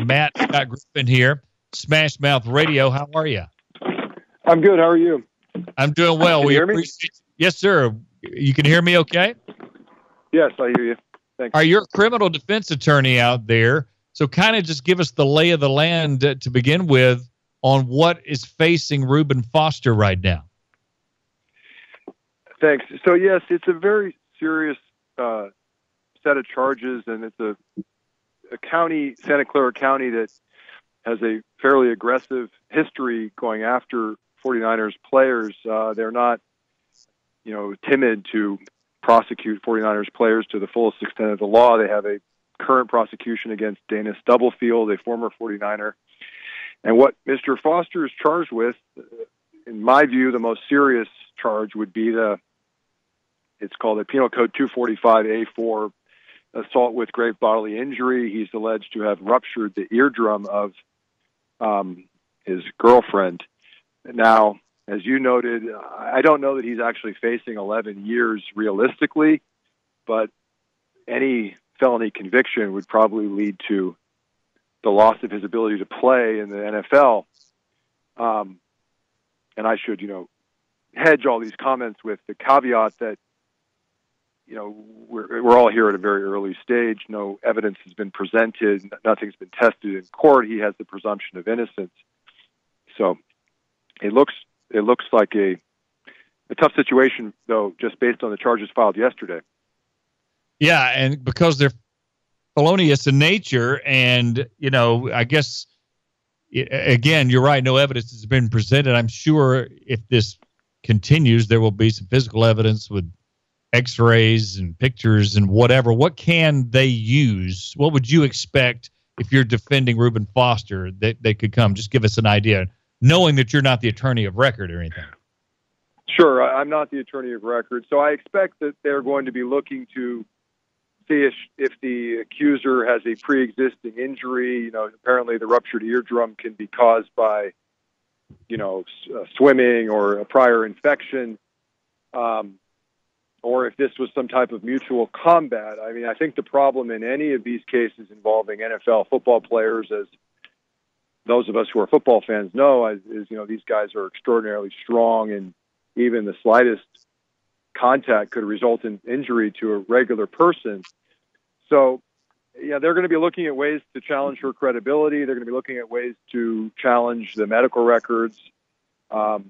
Matt Scott Griffin here, Smashmouth Radio. How are you? I'm good. How are you? I'm doing well. Can you hear me? Yes, sir. You can hear me okay? Yes, I hear you. Thanks. All right, you're a criminal defense attorney out there, so kind of just give us the lay of the land to begin with on what is facing Reuben Foster right now. Thanks. So, yes, it's a very serious set of charges, and it's a county, Santa Clara County, that has a fairly aggressive history going after 49ers players. They're not, timid to prosecute 49ers players to the fullest extent of the law. They have a current prosecution against Dana Stubblefield, a former 49er. And what Mr. Foster is charged with, in my view, the most serious charge would be it's called the Penal Code 245A4, assault with grave bodily injury. He's alleged to have ruptured the eardrum of his girlfriend. Now, as you noted, I don't know that he's actually facing 11 years realistically, but any felony conviction would probably lead to the loss of his ability to play in the NFL. And I should, hedge all these comments with the caveat that, we're all here at a very early stage. No evidence has been presented. Nothing's been tested in court. He has the presumption of innocence. So it looks like a tough situation, though, just based on the charges filed yesterday. Yeah, and because they're felonious in nature, and, I guess, again, you're right, no evidence has been presented. I'm sure if this continues, there will be some physical evidence with X-rays and pictures and whatever. What can they use? What would you expect if you're defending Reuben Foster that they could come? Just give us an idea, knowing that you're not the attorney of record or anything. Sure, I'm not the attorney of record, so I expect that they're going to be looking to see if the accuser has a pre-existing injury. Apparently the ruptured eardrum can be caused by, swimming or a prior infection, or if this was some type of mutual combat. I mean, I think the problem in any of these cases involving NFL football players, as those of us who are football fans know, is these guys are extraordinarily strong, and even the slightest contact could result in injury to a regular person. So, they're going to be looking at ways to challenge her credibility. They're going to be looking at ways to challenge the medical records. That's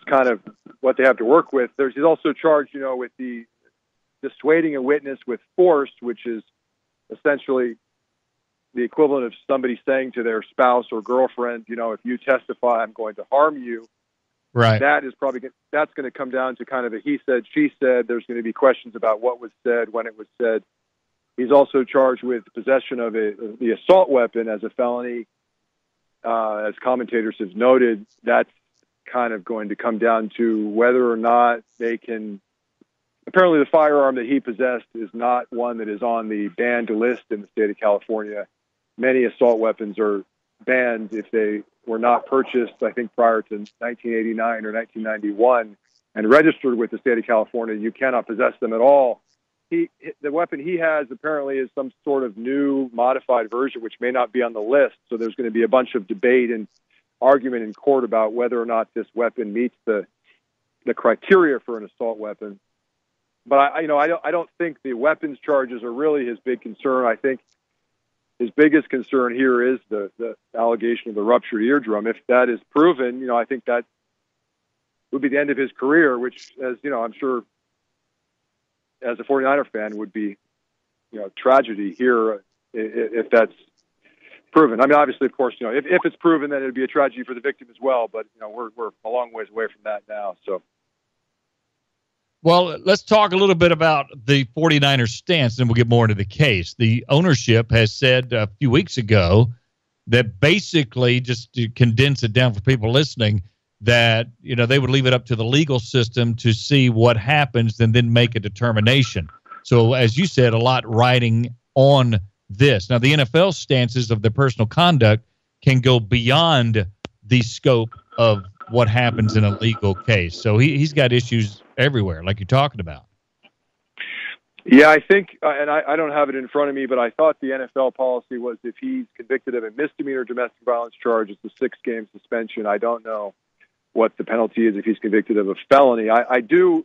kind of what they have to work with. He's also charged, with the dissuading a witness with force, which is essentially the equivalent of somebody saying to their spouse or girlfriend, if you testify, I'm going to harm you. Right. That's going to come down to kind of a he said, she said. There's going to be questions about what was said, when it was said. He's also charged with possession of the assault weapon as a felony. As commentators have noted, that's kind of going to come down to whether or not they can. Apparently, the firearm that he possessed is not one that is on the banned list in the state of California. Many assault weapons are banned if they were not purchased, I think, prior to 1989 or 1991 and registered with the state of California. You cannot possess them at all. The weapon he has apparently is some sort of new modified version, which may not be on the list. So there's going to be a bunch of debate and argument in court about whether or not this weapon meets the criteria for an assault weapon. But I don't think the weapons charges are really his big concern. I think his biggest concern here is the allegation of the ruptured eardrum. If that is proven, I think that would be the end of his career, which, as I'm sure as a 49er fan would be, tragedy here if that's proven. I mean, obviously, of course, if it's proven, then it would be a tragedy for the victim as well. But we're a long ways away from that now. So, well, let's talk a little bit about the 49ers stance, and we'll get more into the case. The ownership has said a few weeks ago that basically, just to condense it down for people listening, that they would leave it up to the legal system to see what happens and then make a determination. So, as you said, a lot riding on this. Now, the NFL stances of their personal conduct can go beyond the scope of what happens in a legal case. So he's got issues everywhere, like you're talking about. Yeah, I think, and I don't have it in front of me, but I thought the NFL policy was if he's convicted of a misdemeanor domestic violence charge, it's a 6-game suspension. I don't know what the penalty is if he's convicted of a felony. I do,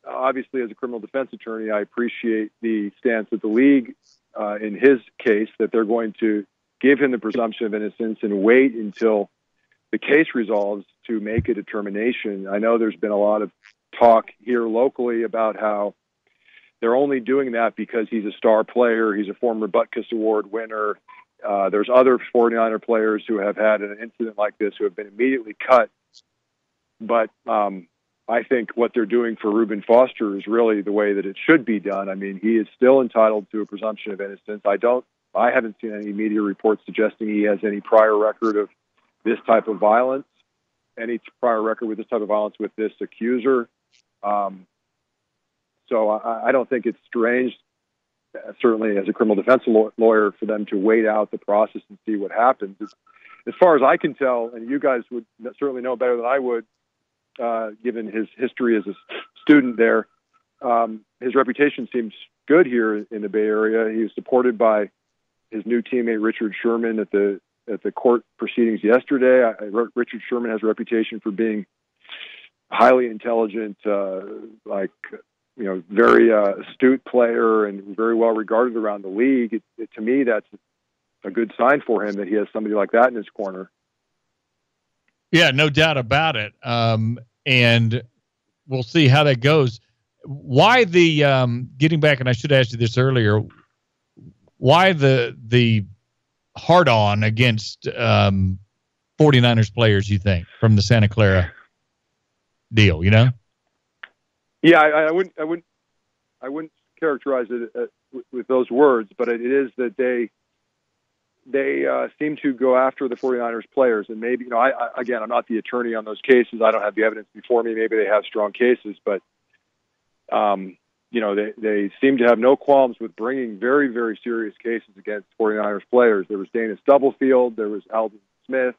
obviously, as a criminal defense attorney, I appreciate the stance of the league in his case that they're going to give him the presumption of innocence and wait until the case resolves to make a determination. I know there's been a lot of talk here locally about how they're only doing that because he's a star player. He's a former Butkus Award winner. There's other 49er players who have had an incident like this who have been immediately cut. But I think what they're doing for Reuben Foster is really the way that it should be done. I mean, he is still entitled to a presumption of innocence. I haven't seen any media reports suggesting he has any prior record of this type of violence, any prior record with this type of violence with this accuser. So I don't think it's strange, certainly as a criminal defense lawyer, for them to wait out the process and see what happens. As far as I can tell, and you guys would certainly know better than I would, given his history as a student there, his reputation seems good here in the Bay Area. He was supported by his new teammate Richard Sherman at the court proceedings yesterday. Richard Sherman has a reputation for being highly intelligent, very astute player and very well regarded around the league. To me, that's a good sign for him that he has somebody like that in his corner. Yeah, no doubt about it. And we'll see how that goes. Why the getting back, and I should have asked you this earlier, why the hard-on against 49ers players, you think, from the Santa Clara deal, you know? Yeah, I wouldn't characterize it with those words, but it is that they seem to go after the 49ers players. And maybe, I'm not the attorney on those cases. I don't have the evidence before me. Maybe they have strong cases, but, they seem to have no qualms with bringing very, very serious cases against 49ers players. There was Dana Stubblefield, there was Alden Smith,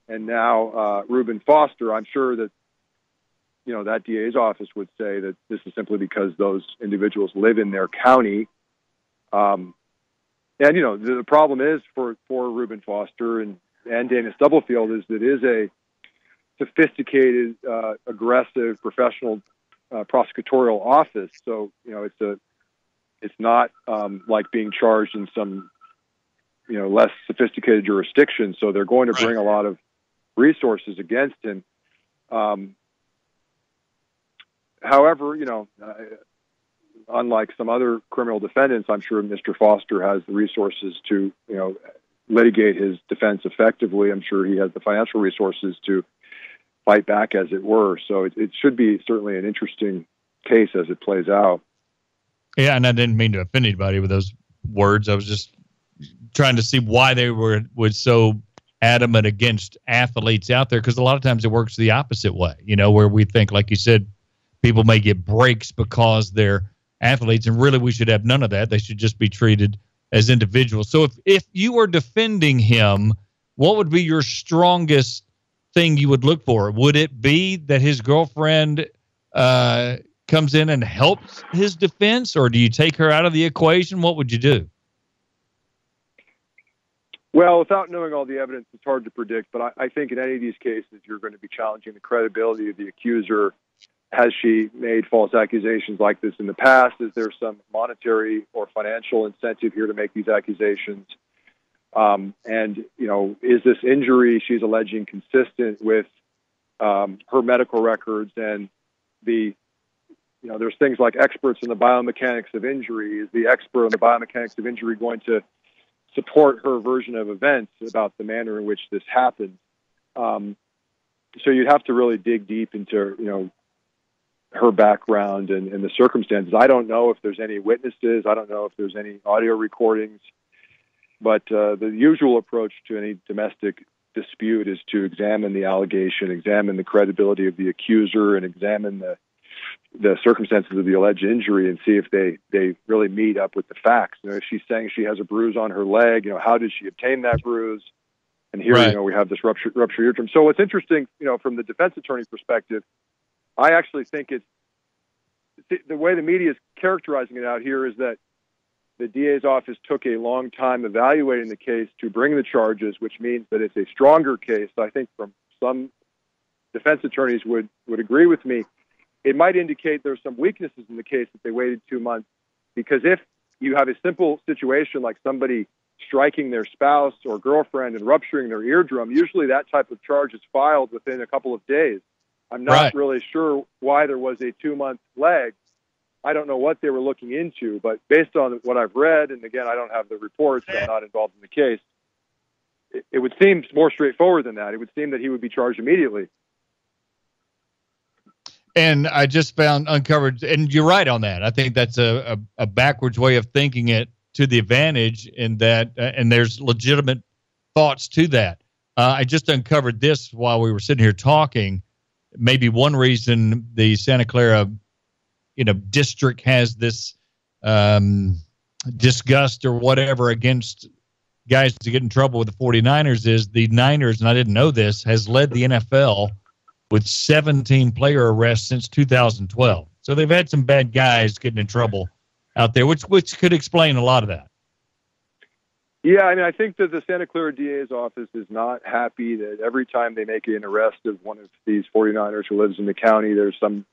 and now Reuben Foster. I'm sure that, that DA's office would say that this is simply because those individuals live in their county. And, the problem is for Reuben Foster and Dana Stubblefield is that it is a sophisticated, aggressive, professional prosecutorial office. So, it's not like being charged in some, less sophisticated jurisdiction. So they're going to bring a lot of resources against him. However, unlike some other criminal defendants, I'm sure Mr. Foster has the resources to, litigate his defense effectively. I'm sure he has the financial resources to fight back, as it were. So it should be certainly an interesting case as it plays out. Yeah, and I didn't mean to offend anybody with those words. I was just trying to see why they were so adamant against athletes out there, because a lot of times it works the opposite way, where we think, like you said, people may get breaks because they're athletes, and really we should have none of that. They should just be treated as individuals. So if you were defending him, what would be your strongest thing you would look for? Would it be that his girlfriend comes in and helps his defense, or do you take her out of the equation? What would you do? Well, without knowing all the evidence, it's hard to predict, but I think in any of these cases, you're going to be challenging the credibility of the accuser. Has she made false accusations like this in the past? Is there some monetary or financial incentive here to make these accusations? And, is this injury she's alleging consistent with her medical records and there's things like experts in the biomechanics of injury. Is the expert on the biomechanics of injury going to support her version of events about the manner in which this happened? So you'd have to really dig deep into, her background and the circumstances. I don't know if there's any witnesses. I don't know if there's any audio recordings. But the usual approach to any domestic dispute is to examine the allegation, examine the credibility of the accuser, and examine the circumstances of the alleged injury and see if they really meet up with the facts. If she's saying she has a bruise on her leg, how did she obtain that bruise? And here, we have this ruptured eardrum. So what's interesting, from the defense attorney perspective, I actually think it's the way the media is characterizing it out here is that the DA's office took a long time evaluating the case to bring the charges, which means that it's a stronger case. I think from some defense attorneys would agree with me. It might indicate there's some weaknesses in the case that they waited 2 months, because if you have a simple situation like somebody striking their spouse or girlfriend and rupturing their eardrum, usually that type of charge is filed within a couple of days. I'm not really sure why there was a 2-month lag. I don't know what they were looking into, but based on what I've read, and again, I don't have the reports, I'm not involved in the case, it would seem more straightforward than that. It would seem that he would be charged immediately. And I just uncovered, and you're right on that. I think that's a backwards way of thinking it to the advantage in that, and there's legitimate thoughts to that. I just uncovered this while we were sitting here talking. Maybe one reason the Santa Clara, district has this disgust or whatever against guys to get in trouble with the 49ers is the Niners, and I didn't know this, has led the NFL with 17 player arrests since 2012. So they've had some bad guys getting in trouble out there, which could explain a lot of that. Yeah, I think that the Santa Clara DA's office is not happy that every time they make an arrest of one of these 49ers who lives in the county, there's some,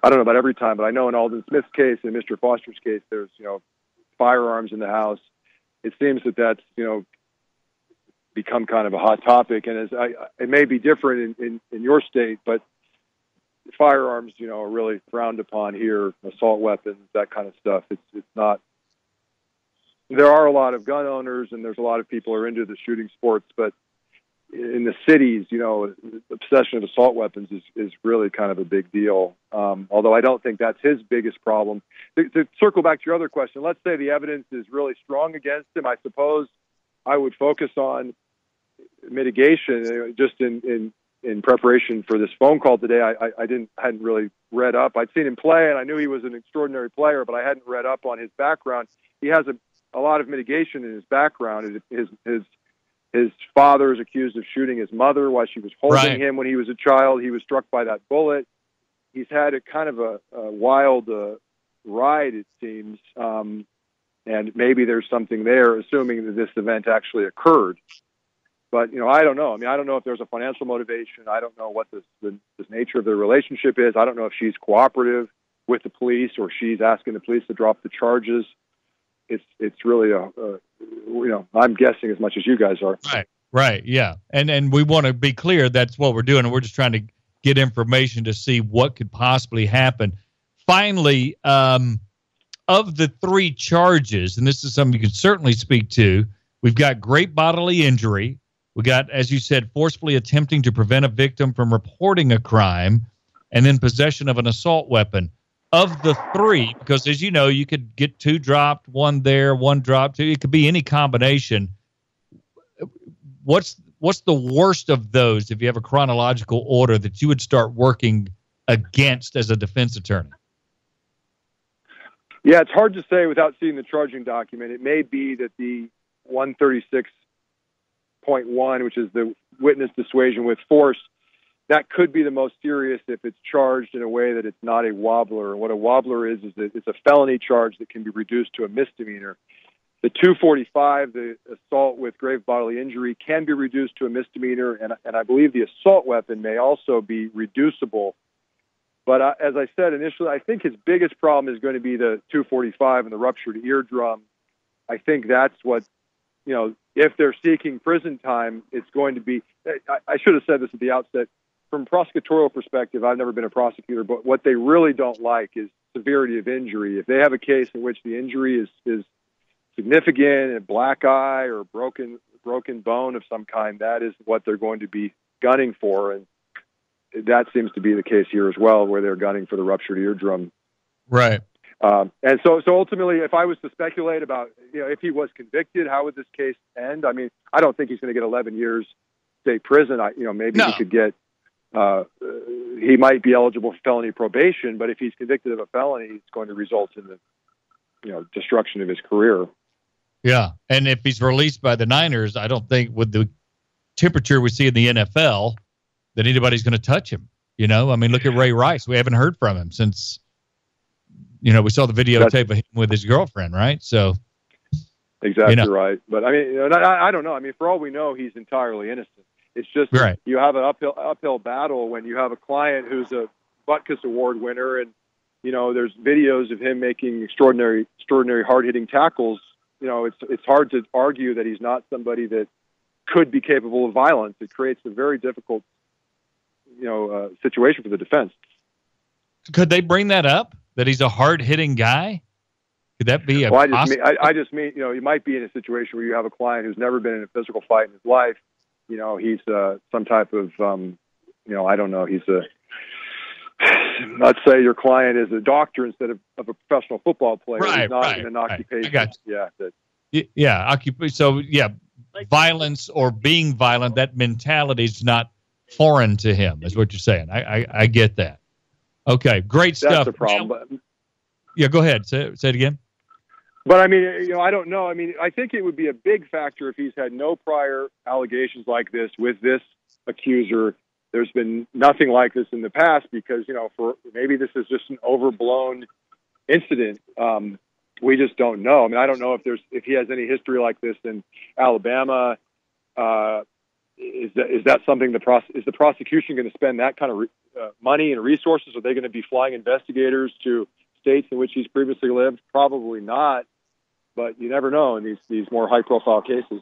I don't know about every time, but I know in Alden Smith's case and Mr. Foster's case, there's, firearms in the house. It seems that that's, become kind of a hot topic. And it may be different in your state, but firearms, are really frowned upon here, assault weapons, that kind of stuff. It's not, there are a lot of gun owners and there's a lot of people who are into the shooting sports, but in the cities, the obsession of assault weapons is really kind of a big deal. Although I don't think that's his biggest problem. To circle back to your other question, let's say the evidence is really strong against him. I suppose I would focus on mitigation. Just in preparation for this phone call today, I hadn't really read up. I'd seen him play, and I knew he was an extraordinary player, but I hadn't read up on his background. He has a lot of mitigation in his background. His father is accused of shooting his mother while she was holding him when he was a child. He was struck by that bullet. He's had a kind of a wild ride, it seems, and maybe there's something there, assuming that this event actually occurred. But, I don't know. I don't know if there's a financial motivation. I don't know what the nature of their relationship is. I don't know if she's cooperative with the police or she's asking the police to drop the charges. It's really I'm guessing as much as you guys are. Right, yeah. And we want to be clear that's what we're doing, and we're just trying to get information to see what could possibly happen. Finally, of the 3 charges, and this is something you can certainly speak to, we've got great bodily injury. We got, as you said, forcefully attempting to prevent a victim from reporting a crime, and then possession of an assault weapon. Of the 3, because as you know, you could get 2 dropped, 1 there, 1 dropped, 2. It could be any combination. What's the worst of those, if you have a chronological order, that you would start working against as a defense attorney? Yeah, it's hard to say without seeing the charging document. It may be that the 136.1, which is the witness dissuasion with force, that could be the most serious if it's charged in a way that it's not a wobbler. And what a wobbler is that it's a felony charge that can be reduced to a misdemeanor. The 245, the assault with grave bodily injury, can be reduced to a misdemeanor, and I believe the assault weapon may also be reducible. But as I said initially, I think his biggest problem is going to be the 245 and the ruptured eardrum. I think that's what, if they're seeking prison time, it's going to be, I should have said this at the outset, from a prosecutorial perspective, I've never been a prosecutor, but what they really don't like is severity of injury. If they have a case in which the injury is significant, a black eye or broken bone of some kind, that is what they're going to be gunning for. And that seems to be the case here as well, where they're gunning for the ruptured eardrum. Right. And so ultimately, if I was to speculate about, if he was convicted, how would this case end? I don't think he's going to get 11 years state prison. Maybe he could get, he might be eligible for felony probation, but if he's convicted of a felony, it's going to result in the, destruction of his career. Yeah. And if he's released by the Niners, I don't think with the temperature we see in the NFL that anybody's going to touch him. Look at Ray Rice. We haven't heard from him since we saw the videotape of him with his girlfriend, right? So exactly right. But I mean, I don't know. I mean, for all we know, he's entirely innocent. It's just right. You have an uphill battle when you have a client who's a Butkus Award winner, and there's videos of him making extraordinary hard-hitting tackles. It's hard to argue that he's not somebody that could be capable of violence. It creates a very difficult, situation for the defense. Could they bring that up, that he's a hard-hitting guy? Could that be a I just mean, you might be in a situation where you have a client who's never been in a physical fight in his life. He's some type of, I don't know. He's let's say your client is a doctor instead of a professional football player. Right, he's not in an occupation. I got you. Yeah. So, violence or being violent, that mentality is not foreign to him, is what you're saying. I get that. Okay, great stuff. That's the problem. Go ahead. Say it again. But I mean, I don't know. I mean, I think it would be a big factor if he's had no prior allegations like this with this accuser. There's been nothing like this in the past because, for maybe this is just an overblown incident. We just don't know. I mean, I don't know if he has any history like this in Alabama. Is that something is the prosecution going to spend that kind of money and resources? Are they going to be flying investigators to states in which he's previously lived? Probably not, but you never know in these more high-profile cases.